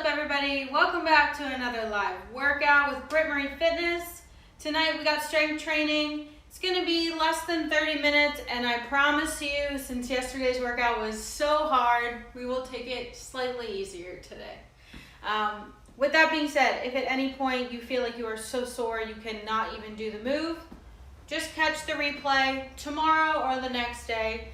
up, everybody? Welcome back to another live workout with Britt Marie Fitness. Tonight we got strength training. It's going to be less than 30 minutes, and I promise you, since yesterday's workout was so hard, we will take it slightly easier today. With that being said, if at any point you feel like you are so sore you cannot even do the move, just catch the replay tomorrow or the next day.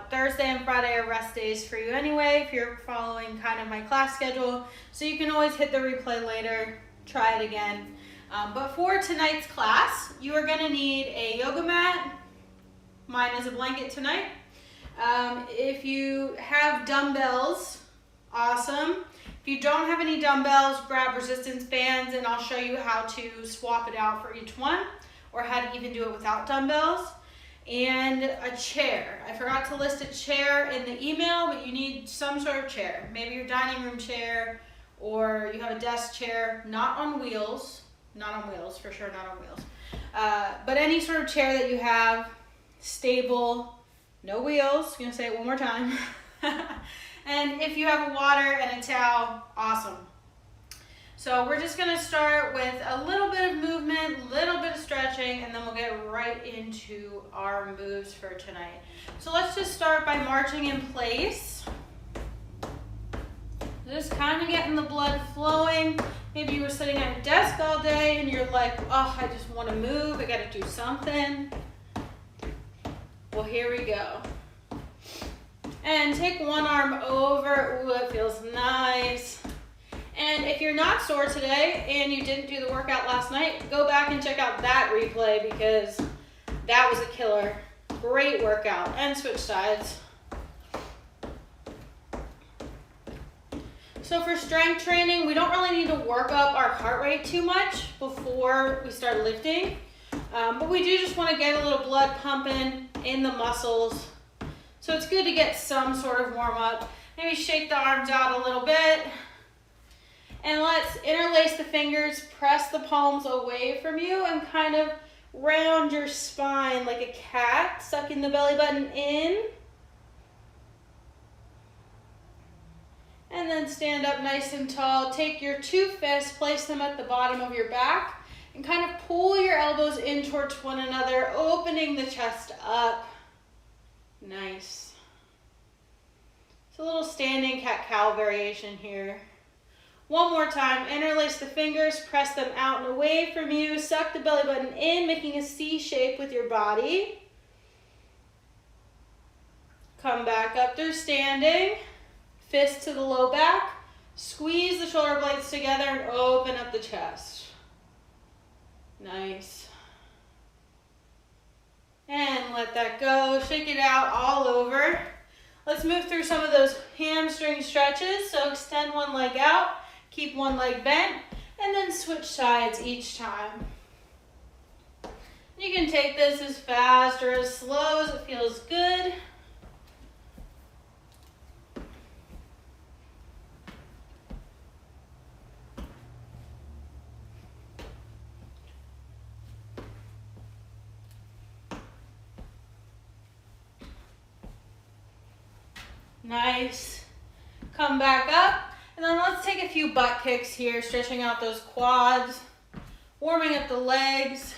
Thursday and Friday are rest days for you anyway, if you're following kind of my class schedule. So you can always hit the replay later, try it again. But for tonight's class, you are going to need a yoga mat. Mine is a blanket tonight. If you have dumbbells, awesome. If you don't have any dumbbells, grab resistance bands and I'll show you how to swap it out for each one, or how to even do it without dumbbells. And a chair. I forgot to list a chair in the email, but you need some sort of chair. Maybe your dining room chair, or you have a desk chair, not on wheels, for sure, not on wheels. But any sort of chair that you have, stable, no wheels. I'm gonna say it one more time. And if you have a water and a towel, awesome. So we're just gonna start with a little bit of movement, a little bit of stretching, and then we'll get right into our moves for tonight. So let's just start by marching in place. Just kind of getting the blood flowing. Maybe you were sitting at your desk all day and you're like, oh, I just want to move, I gotta do something. Well, here we go. And take one arm over. Ooh, it feels nice. And if you're not sore today and you didn't do the workout last night, go back and check out that replay because that was a killer. Great workout. And switch sides. So for strength training, we don't really need to work up our heart rate too much before we start lifting. But we do just want to get a little blood pumping in the muscles. So it's good to get some sort of warm up. Maybe shake the arms out a little bit. And let's interlace the fingers, press the palms away from you, and kind of round your spine like a cat, sucking the belly button in. And then stand up nice and tall. Take your two fists, place them at the bottom of your back, and kind of pull your elbows in towards one another, opening the chest up. Nice. It's a little standing cat-cow variation here. One more time, interlace the fingers, press them out and away from you, suck the belly button in, making a C shape with your body. Come back up through standing, fist to the low back, squeeze the shoulder blades together and open up the chest. Nice. And let that go, shake it out all over. Let's move through some of those hamstring stretches. So extend one leg out. Keep one leg bent, and then switch sides each time. You can take this as fast or as slow as it feels good. Nice. Come back up. And then let's take a few butt kicks here, stretching out those quads, warming up the legs,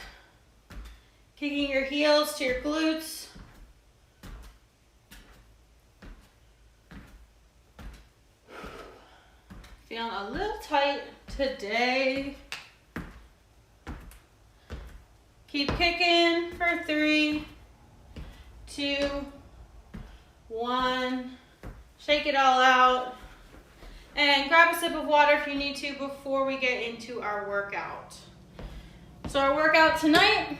kicking your heels to your glutes. Feeling a little tight today. Keep kicking for 3, 2, 1. Shake it all out. And grab a sip of water if you need to before we get into our workout. So our workout tonight,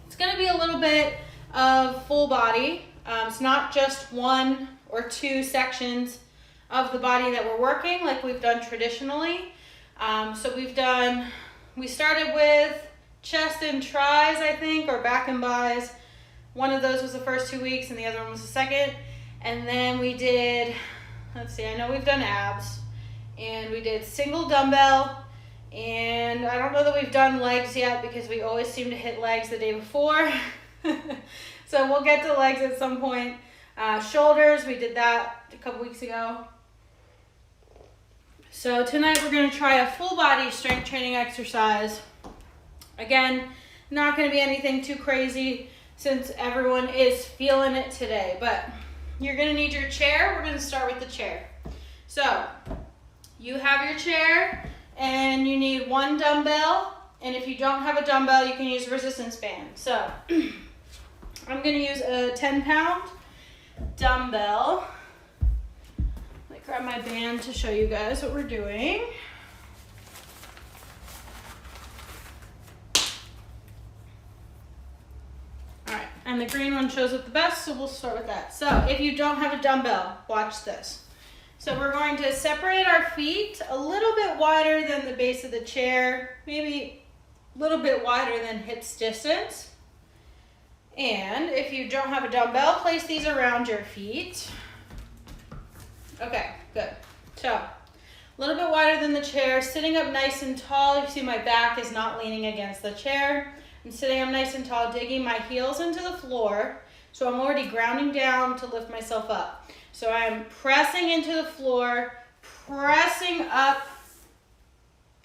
it's going to be a little bit of full body. It's not just 1 or 2 sections of the body that we're working like we've done traditionally. So we started with chest and tris, I think, or back and bis. One of those was the first 2 weeks and the other one was the second. And then we did, let's see, I know we've done abs, and we did single dumbbell, and I don't know that we've done legs yet because we always seem to hit legs the day before. So we'll get to legs at some point. Shoulders, we did that a couple weeks ago. So tonight we're gonna try a full body strength training exercise. Again, not gonna be anything too crazy since everyone is feeling it today, but you're gonna need your chair. We're gonna start with the chair. So you have your chair and you need one dumbbell, and if you don't have a dumbbell, you can use a resistance band. So I'm gonna use a 10-pound dumbbell. Let me grab my band to show you guys what we're doing. All right, and the green one shows up the best, so we'll start with that. So if you don't have a dumbbell, watch this. So we're going to separate our feet a little bit wider than the base of the chair, maybe a little bit wider than hips distance. And if you don't have a dumbbell, place these around your feet. Okay, good. So a little bit wider than the chair, sitting up nice and tall. You see my back is not leaning against the chair. I'm sitting up nice and tall, digging my heels into the floor. So I'm already grounding down to lift myself up. So I'm pressing into the floor, pressing up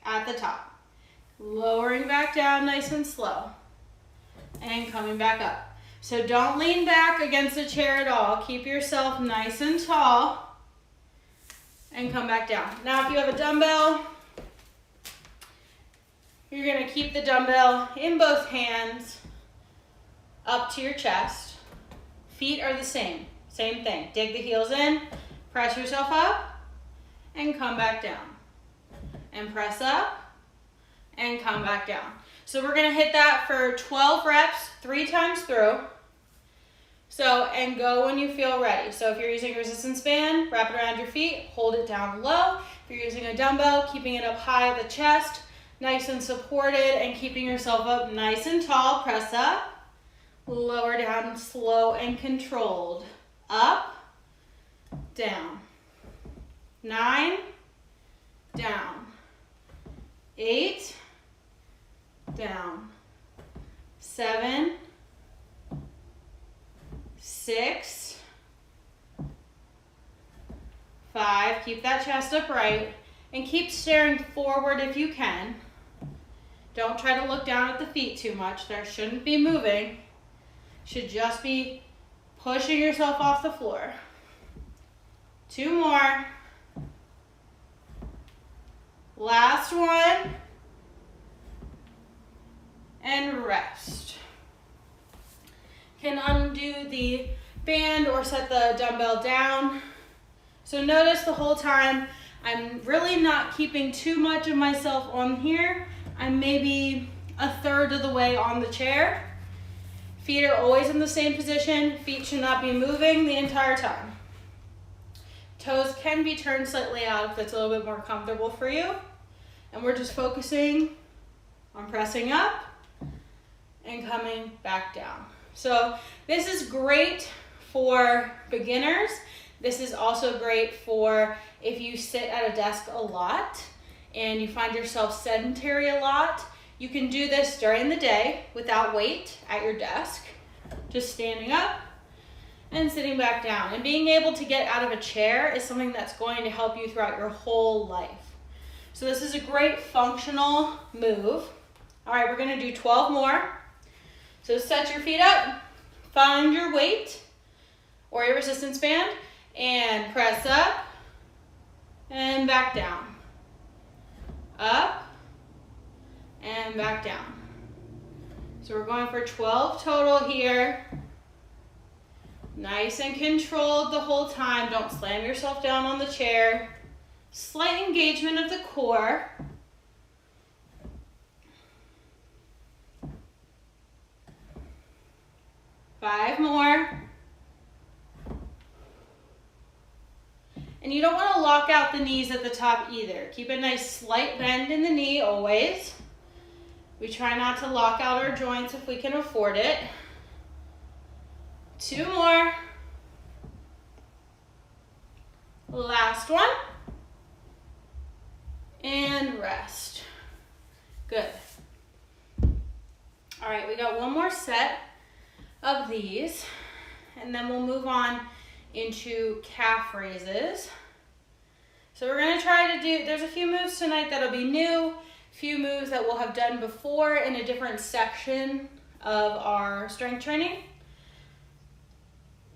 at the top, lowering back down nice and slow, and coming back up. So don't lean back against the chair at all. Keep yourself nice and tall, and come back down. Now if you have a dumbbell, you're gonna keep the dumbbell in both hands up to your chest. Feet are the same thing. Dig the heels in, press yourself up, and come back down. And press up, and come back down. So we're gonna hit that for 12 reps, 3 times through. So, and go when you feel ready. So if you're using a resistance band, wrap it around your feet, hold it down low. If you're using a dumbbell, keeping it up high at the chest, nice and supported, and keeping yourself up nice and tall. Press up, lower down, slow and controlled. Up, down. 9, down. 8, down. 7, 6, 5. Keep that chest upright and keep staring forward if you can. Don't try to look down at the feet too much. There shouldn't be moving. Should just be pushing yourself off the floor. 2 more. Last one. And rest. Can undo the band or set the dumbbell down. So notice the whole time I'm really not keeping too much of myself on here. I'm maybe 1/3 of the way on the chair. Feet are always in the same position. Feet should not be moving the entire time. Toes can be turned slightly out if it's a little bit more comfortable for you. And we're just focusing on pressing up and coming back down. So this is great for beginners. This is also great for if you sit at a desk a lot and you find yourself sedentary a lot. You can do this during the day without weight at your desk, just standing up and sitting back down. And being able to get out of a chair is something that's going to help you throughout your whole life. So this is a great functional move. All right, we're gonna do 12 more. So set your feet up, find your weight or your resistance band, and press up and back down. Up and back down. So we're going for 12 total here. Nice and controlled the whole time. Don't slam yourself down on the chair. Slight engagement of the core. Five more. And you don't want to lock out the knees at the top either. Keep a nice slight bend in the knee always. We try not to lock out our joints if we can afford it. 2 more. Last one. And rest. Good. All right, we got one more set of these, and then we'll move on into calf raises. So we're gonna try to do, there's a few moves tonight that'll be new, a few moves that we'll have done before in a different section of our strength training.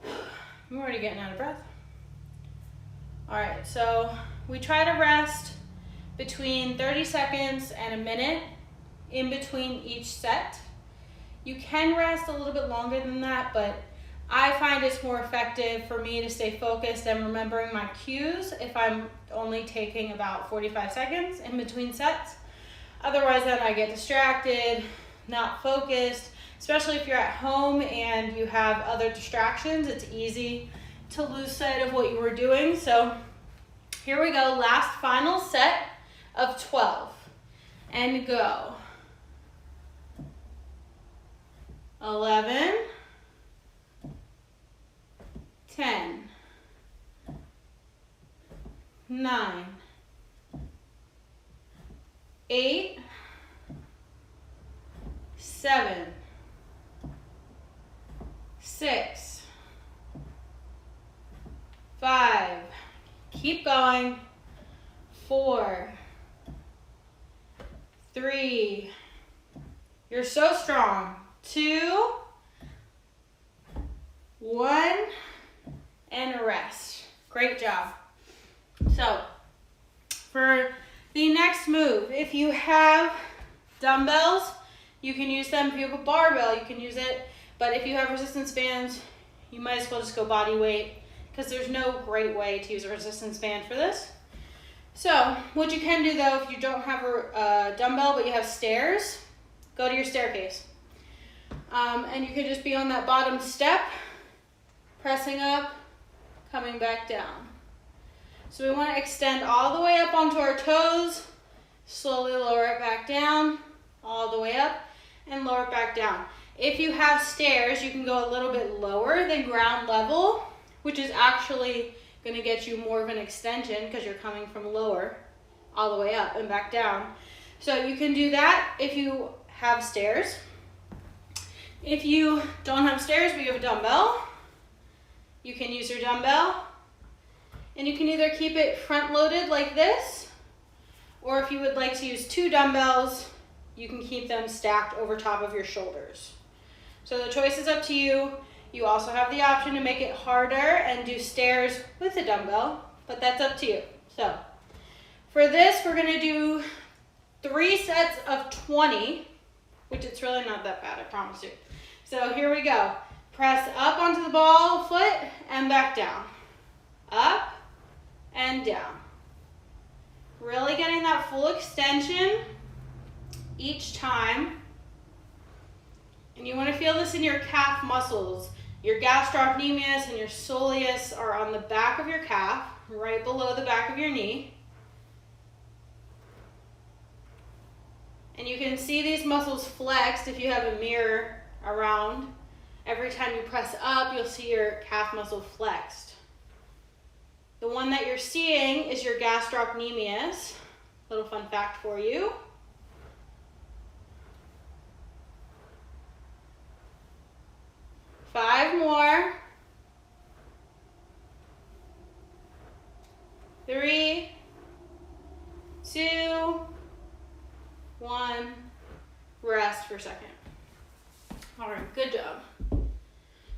I'm already getting out of breath. All right, so we try to rest between 30 seconds and a minute in between each set. You can rest a little bit longer than that, but I find it's more effective for me to stay focused and remembering my cues if I'm only taking about 45 seconds in between sets. Otherwise, then I get distracted, not focused, especially if you're at home and you have other distractions. It's easy to lose sight of what you were doing. So here we go, last final set of 12, and go. 11, 10, 9, 8, 7, 6, 5, keep going, 4, 3, you're so strong, 2, 1, and rest. Great job. So for the next move, if you have dumbbells, you can use them. If you have a barbell, you can use it. But if you have resistance bands, you might as well just go body weight, because there's no great way to use a resistance band for this. So what you can do though, if you don't have a dumbbell but you have stairs, go to your staircase. And you can just be on that bottom step, pressing up, coming back down. So we want to extend all the way up onto our toes, slowly lower it back down, all the way up, and lower it back down. If you have stairs, you can go a little bit lower than ground level, which is actually going to get you more of an extension because you're coming from lower all the way up and back down. So you can do that if you have stairs. If you don't have stairs but you have a dumbbell, you can use your dumbbell, and you can either keep it front loaded like this, or if you would like to use 2 dumbbells, you can keep them stacked over top of your shoulders. So the choice is up to you. You also have the option to make it harder and do stairs with a dumbbell, but that's up to you. So for this, we're gonna do 3 sets of 20, which it's really not that bad, I promise you. So here we go. Press up onto the ball foot and back down. Up and down. Really getting that full extension each time. And you want to feel this in your calf muscles. Your gastrocnemius and your soleus are on the back of your calf, right below the back of your knee. And you can see these muscles flexed if you have a mirror around. Every time you press up, you'll see your calf muscle flexed. The one that you're seeing is your gastrocnemius. Little fun fact for you. Five more. 3, 2, 1. Rest for a second. All right, good job.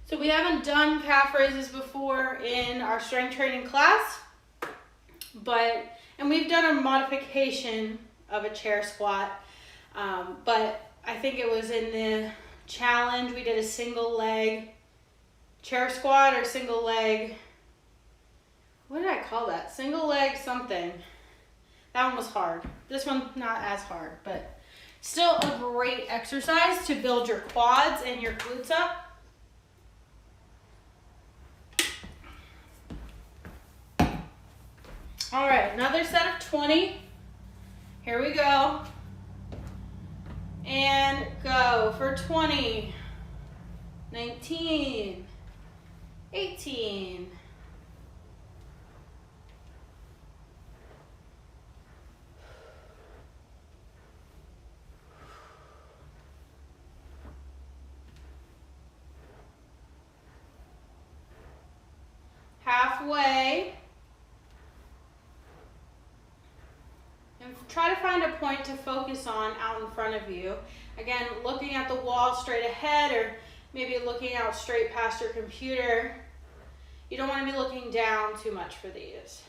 So we haven't done calf raises before in our strength training class, and we've done a modification of a chair squat, but I think it was in the challenge we did a single leg chair squat or single leg, what did I call that? Single leg something. That one was hard. This one not as hard, but still a great exercise to build your quads and your glutes up. All right, another set of 20. Here we go. And go for 20, 19, 18, 'Halfway. try to find a point to focus on out in front of you. Again, looking at the wall straight ahead, or maybe looking out straight past your computer. You don't want to be looking down too much for these.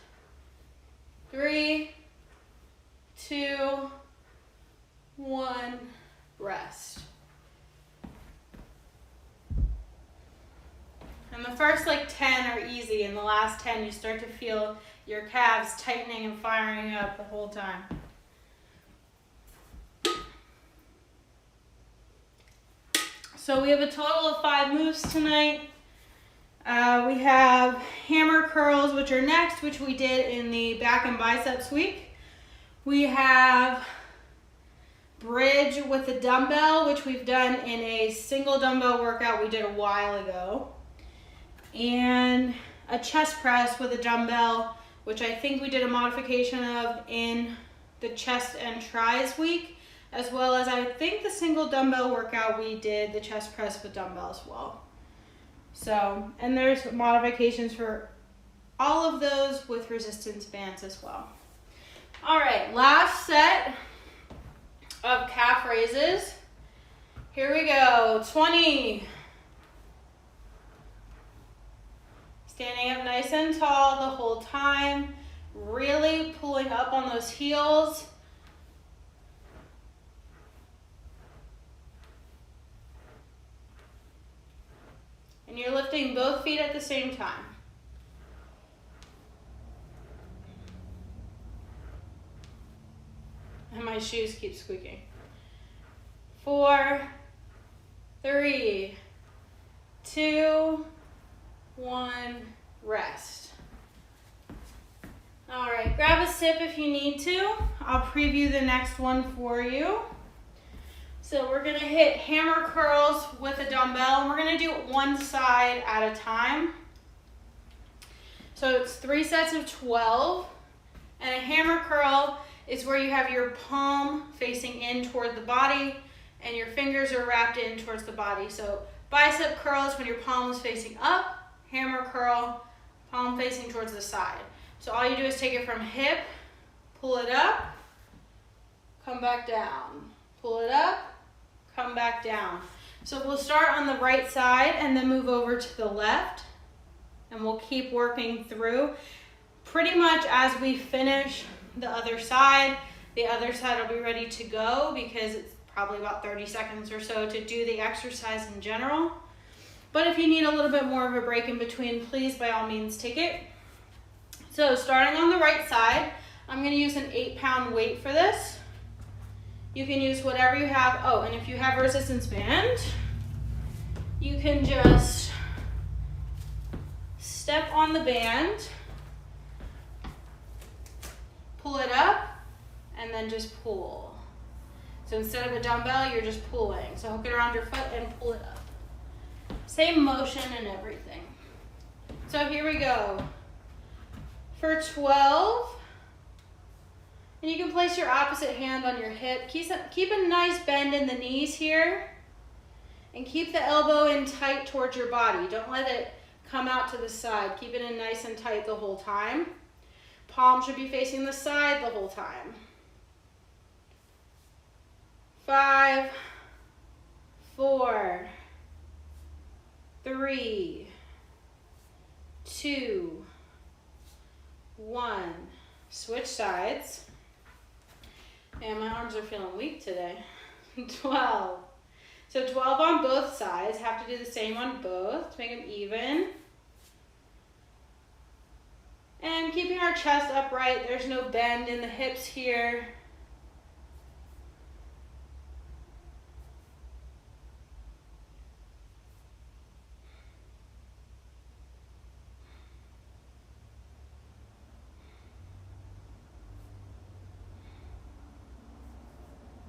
3, 2, 1, rest. And the first like 10 are easy, and the last 10 you start to feel your calves tightening and firing up the whole time. So we have a total of 5 moves tonight. We have hammer curls, which are next, which we did in the back and biceps week. We have bridge with a dumbbell, which we've done in a single dumbbell workout we did a while ago. And a chest press with a dumbbell, which I think we did a modification of in the chest and tries week, as well as I think the single dumbbell workout we did the chest press with dumbbell as well. So, and there's modifications for all of those with resistance bands as well. All right, last set of calf raises. Here we go, 20. Standing up nice and tall the whole time, really pulling up on those heels. And you're lifting both feet at the same time. And my shoes keep squeaking. 4, 3, 2, 1, rest. All right, grab a sip if you need to. I'll preview the next one for you. So we're gonna hit hammer curls with a dumbbell, and we're gonna do it one side at a time. So it's 3 sets of 12, and a hammer curl is where you have your palm facing in toward the body, and your fingers are wrapped in towards the body. So bicep curl is when your palm is facing up, hammer curl, palm facing towards the side. So all you do is take it from hip, pull it up, come back down, pull it up, come back down. So we'll start on the right side and then move over to the left, and we'll keep working through. Pretty much as we finish the other side will be ready to go, because it's probably about 30 seconds or so to do the exercise in general. But if you need a little bit more of a break in between, please, by all means, take it. So starting on the right side, I'm going to use an 8-pound weight for this. You can use whatever you have. Oh, and if you have a resistance band, you can just step on the band, pull it up, and then just pull. So instead of a dumbbell, you're just pulling. So hook it around your foot and pull it up. Same motion and everything. So here we go. For 12, and you can place your opposite hand on your hip. Keep a nice bend in the knees here, and keep the elbow in tight towards your body. Don't let it come out to the side. Keep it in nice and tight the whole time. Palm should be facing the side the whole time. 5, 4, 3, 2, 1. Switch sides. And my arms are feeling weak today. 12. So 12 on both sides. Have to do the same on both to make them even. And keeping our chest upright. There's no bend in the hips here.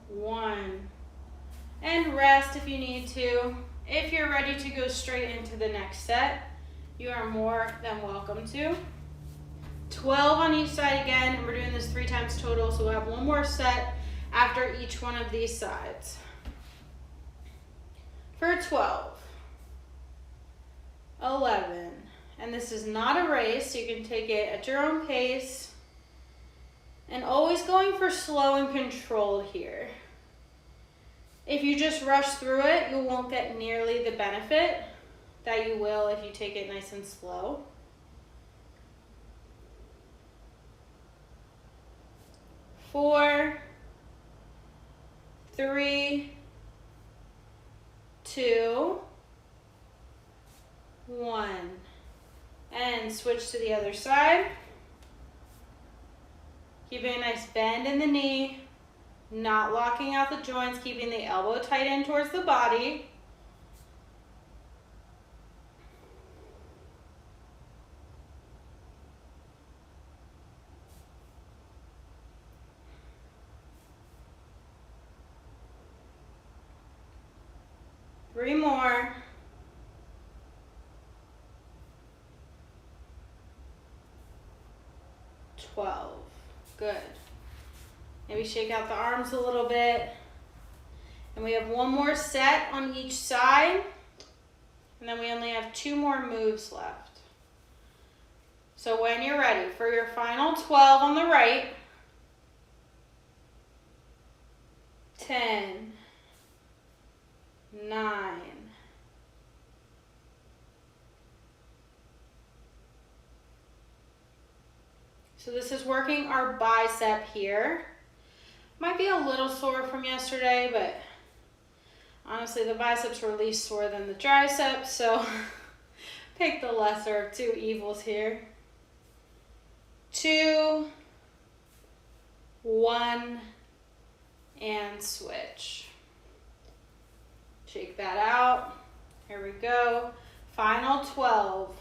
One. And rest if you need to. If you're ready to go straight into the next set, you are more than welcome to. 12 on each side again, and we're doing this 3 times total, so we'll have one more set after each one of these sides. For 12, 11, and this is not a race, so you can take it at your own pace And always going for slow and controlled here. If you just rush through it, you won't get nearly the benefit that you will if you take it nice and slow. 4, 3, 2, 1. And switch to the other side. Keeping a nice bend in the knee, not locking out the joints, keeping the elbow tight in towards the body. Three more. 12. Good. Maybe shake out the arms a little bit. And we have one more set on each side. And then we only have 2 more moves left. So when you're ready for your final 12 on the right, 10, 9, 'So this is working our bicep here. Might be a little sore from yesterday, but honestly the biceps were least sore than the triceps, so pick the lesser of 2 evils here. 2, 1, and switch. Shake that out. Here we go. Final 12.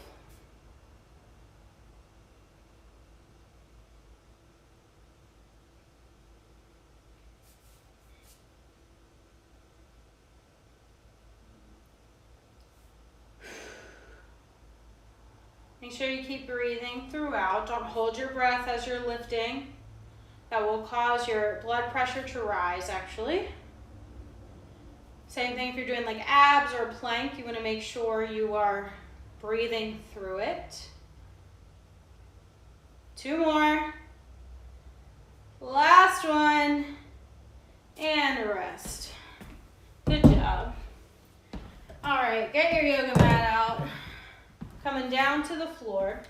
Make sure you keep breathing throughout. Don't hold your breath as you're lifting. That will cause your blood pressure to rise, actually. Same thing if you're doing like abs or plank. You want to make sure you are breathing through it. 2 more. Last one. And rest. Good job. All right, get your yoga mat out. Coming down to the floor.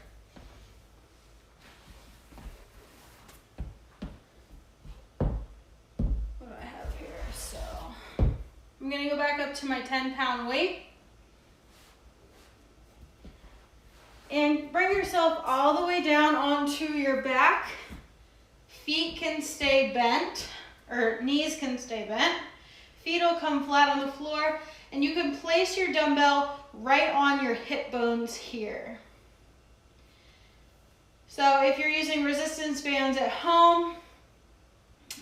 What do I have here? So I'm gonna go back up to my 10-pound weight. And bring yourself all the way down onto your back. Feet can stay bent, or knees can stay bent. Feet will come flat on the floor, and you can place your dumbbell right on your hip bones here. So if you're using resistance bands at home,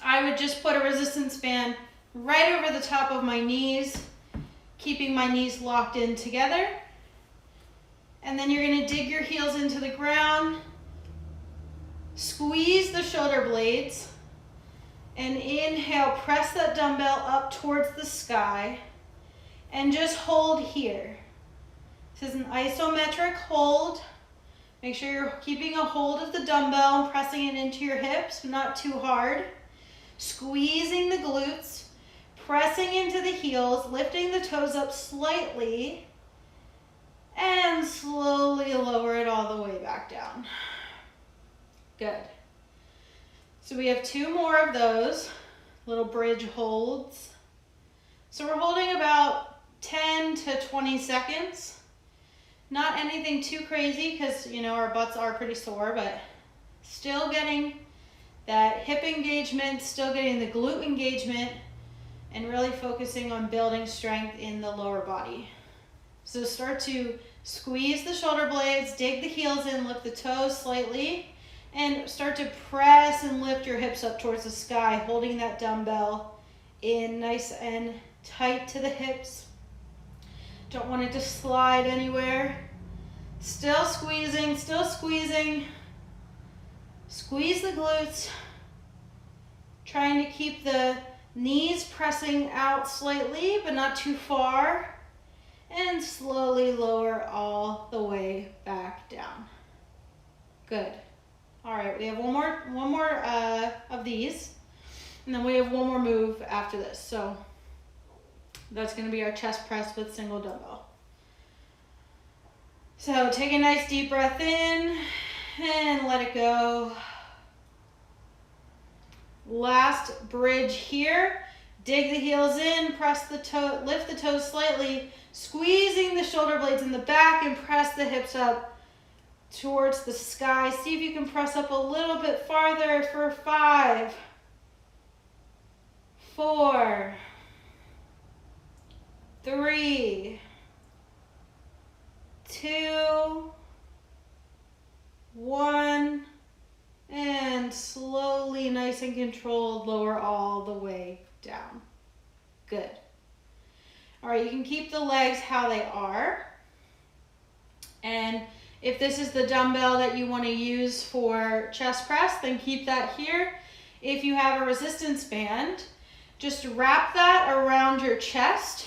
I would just put a resistance band right over the top of my knees, keeping my knees locked in together. And then you're going to dig your heels into the ground, squeeze the shoulder blades, and inhale, press that dumbbell up towards the sky, and just hold here. This is an isometric hold. Make sure you're keeping a hold of the dumbbell and pressing it into your hips, but not too hard. Squeezing the glutes, pressing into the heels, lifting the toes up slightly, and slowly lower it all the way back down. Good. So we have 2 more of those little bridge holds. So we're holding about 10 to 20 seconds. Not anything too crazy because, you know, our butts are pretty sore, but still getting that hip engagement, still getting the glute engagement, and really focusing on building strength in the lower body. So start to squeeze the shoulder blades, dig the heels in, lift the toes slightly, and start to press and lift your hips up towards the sky, holding that dumbbell in nice and tight to the hips. Don't want it to slide anywhere. Still squeezing, still squeezing. Squeeze the glutes. Trying to keep the knees pressing out slightly, but not too far. And slowly lower all the way back down. Good. All right, we have one more of these, and then we have one more move after this. So that's going to be our chest press with single dumbbell. So take a nice deep breath in and let it go. Last bridge here. Dig the heels in, press the toe, lift the toes slightly, squeezing the shoulder blades in the back and press the hips up towards the sky. See if you can press up a little bit farther for 5, 4, 3, 2, 1, and slowly, nice and controlled, lower all the way down. Good. All right, you can keep the legs how they are. And if this is the dumbbell that you want to use for chest press, then keep that here. If you have a resistance band, just wrap that around your chest.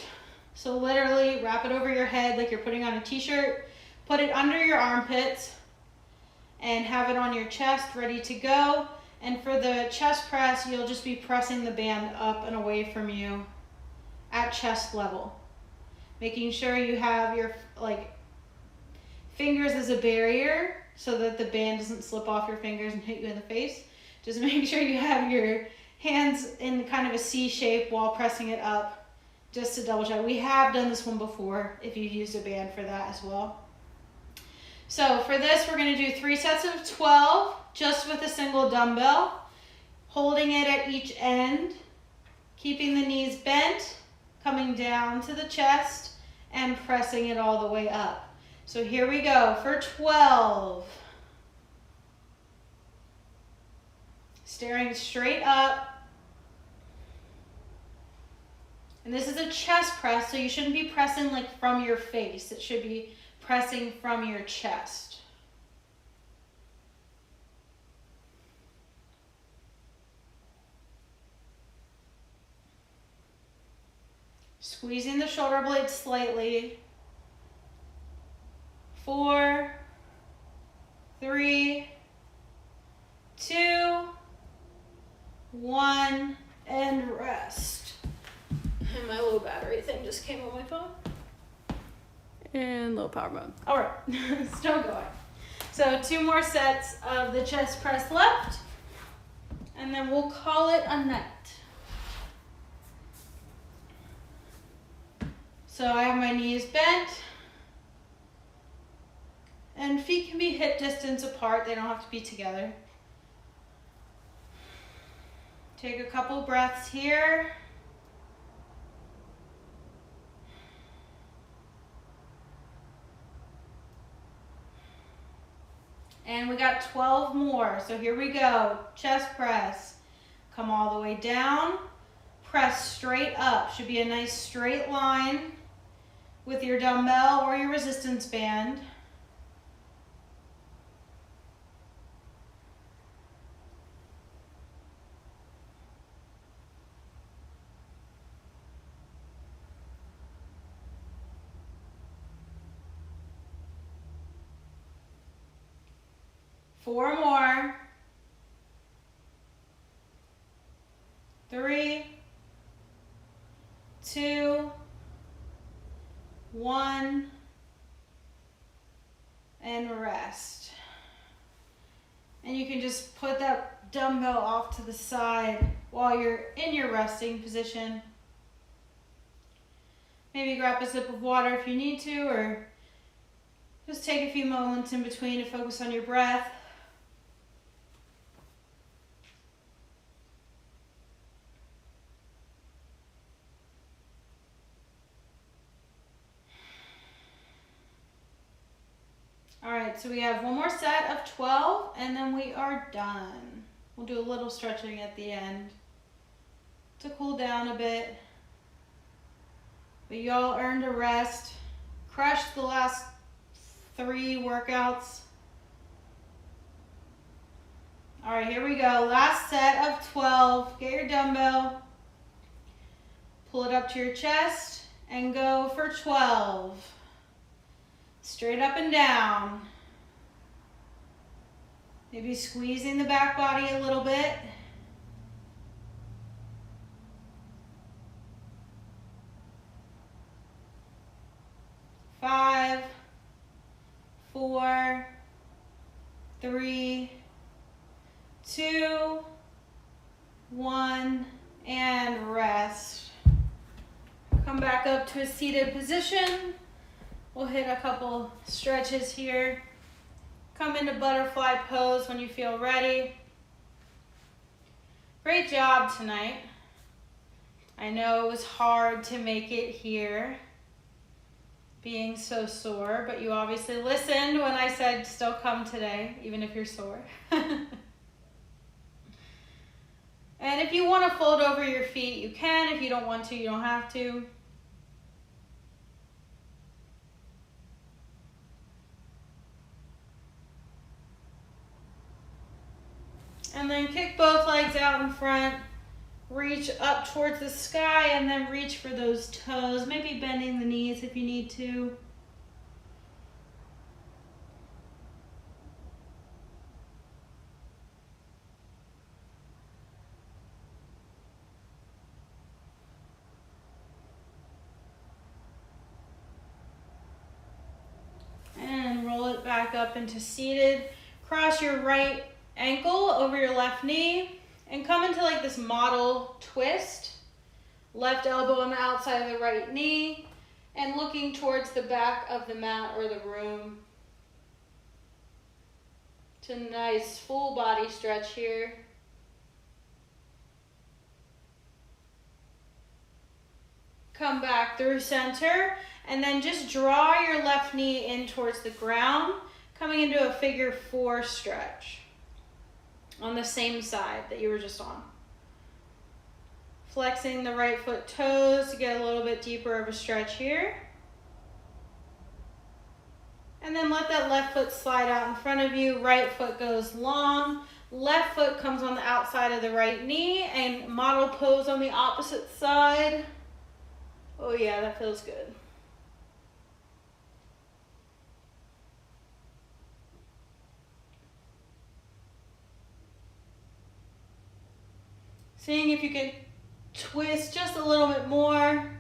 So literally wrap it over your head like you're putting on a t-shirt. Put it under your armpits and have it on your chest ready to go. And for the chest press, you'll just be pressing the band up and away from you at chest level. Making sure you have your fingers as a barrier so that the band doesn't slip off your fingers and hit you in the face. Just make sure you have your hands in kind of a C shape while pressing it up, just to double check. We have done this one before if you've used a band for that as well. So for this, we're going to do 3 sets of 12 just with a single dumbbell, holding it at each end, keeping the knees bent, coming down to the chest, and pressing it all the way up. So here we go for 12. Staring straight up. And this is a chest press, so you shouldn't be pressing like from your face. It should be pressing from your chest. Squeezing the shoulder blades slightly. 4, 3, 2, 1, and rest. And my low battery thing just came on my phone. And low power mode. All right, still going. So 2 more sets of the chest press left, and then we'll call it a night. So I have my knees bent, and feet can be hip distance apart. They don't have to be together. Take a couple breaths here. And we got 12 more. So here we go. Chest press. Come all the way down. Press straight up. Should be a nice straight line with your dumbbell or your resistance band. Four more. 3, 2, 1, and rest. And you can just put that dumbbell off to the side while you're in your resting position. Maybe grab a sip of water if you need to, or just take a few moments in between to focus on your breath. All right, so we have one more set of 12, and then we are done. We'll do a little stretching at the end to cool down a bit. But y'all earned a rest. Crushed the last 3 workouts. All right, here we go. Last set of 12. Get your dumbbell. Pull it up to your chest and go for 12. Straight up and down. Maybe squeezing the back body a little bit. 5, 4, 3, 2, 1, and rest. Come back up to a seated position. We'll hit a couple stretches here. Come into butterfly pose when you feel ready. Great job tonight. I know it was hard to make it here, being so sore, but you obviously listened when I said still come today, even if you're sore. And if you want to fold over your feet, you can. If you don't want to, you don't have to. And then kick both legs out in front. Reach up towards the sky and then reach for those toes. Maybe bending the knees if you need to. And roll it back up into seated. Cross your right ankle over your left knee and come into like this model twist. Left elbow on the outside of the right knee and looking towards the back of the mat or the room. It's a nice full body stretch here. Come back through center and then just draw your left knee in towards the ground, coming into a figure 4 stretch on the same side that you were just on. Flexing the right foot toes to get a little bit deeper of a stretch here. And then let that left foot slide out in front of you. Right foot goes long. Left foot comes on the outside of the right knee and model pose on the opposite side. Oh yeah, that feels good. Seeing if you can twist just a little bit more.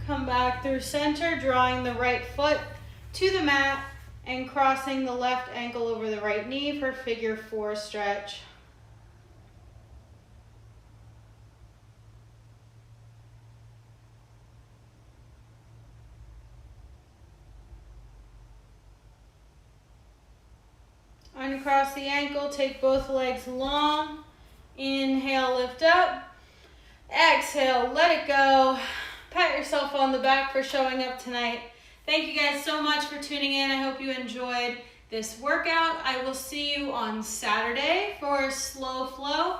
Come back through center, drawing the right foot to the mat and crossing the left ankle over the right knee for figure 4 stretch. Uncross the ankle, take both legs long. Inhale, lift up. Exhale, let it go. Pat yourself on the back for showing up tonight. Thank you guys so much for tuning in. I hope you enjoyed this workout. I will see you on Saturday for slow flow.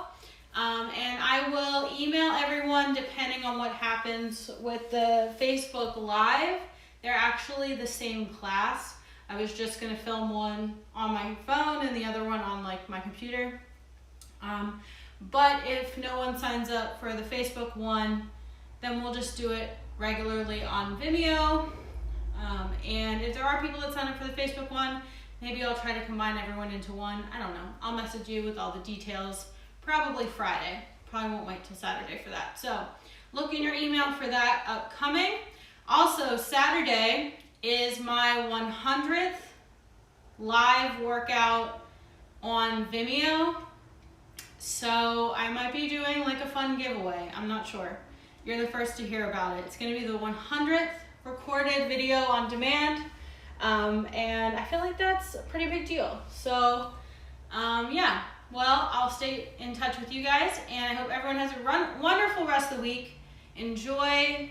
And I will email everyone depending on what happens with the Facebook Live. They're actually the same class. I was just gonna film one on my phone and the other one on like my computer. But if no one signs up for the Facebook one, then we'll just do it regularly on Vimeo. And if there are people that sign up for the Facebook one, maybe I'll try to combine everyone into one. I don't know. I'll message you with all the details. Probably Friday. Probably won't wait till Saturday for that. So look in your email for that upcoming. Also, Saturday is my 100th live workout on Vimeo. So I might be doing like a fun giveaway. I'm not sure. You're the first to hear about it. It's gonna be the 100th recorded video on demand. And I feel like that's a pretty big deal. So yeah, well, I'll stay in touch with you guys and I hope everyone has a wonderful rest of the week. Enjoy,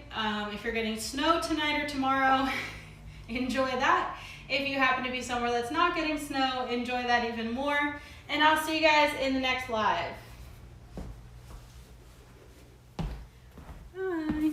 if you're getting snow tonight or tomorrow, enjoy that. If you happen to be somewhere that's not getting snow, enjoy that even more. And I'll see you guys in the next live. Bye.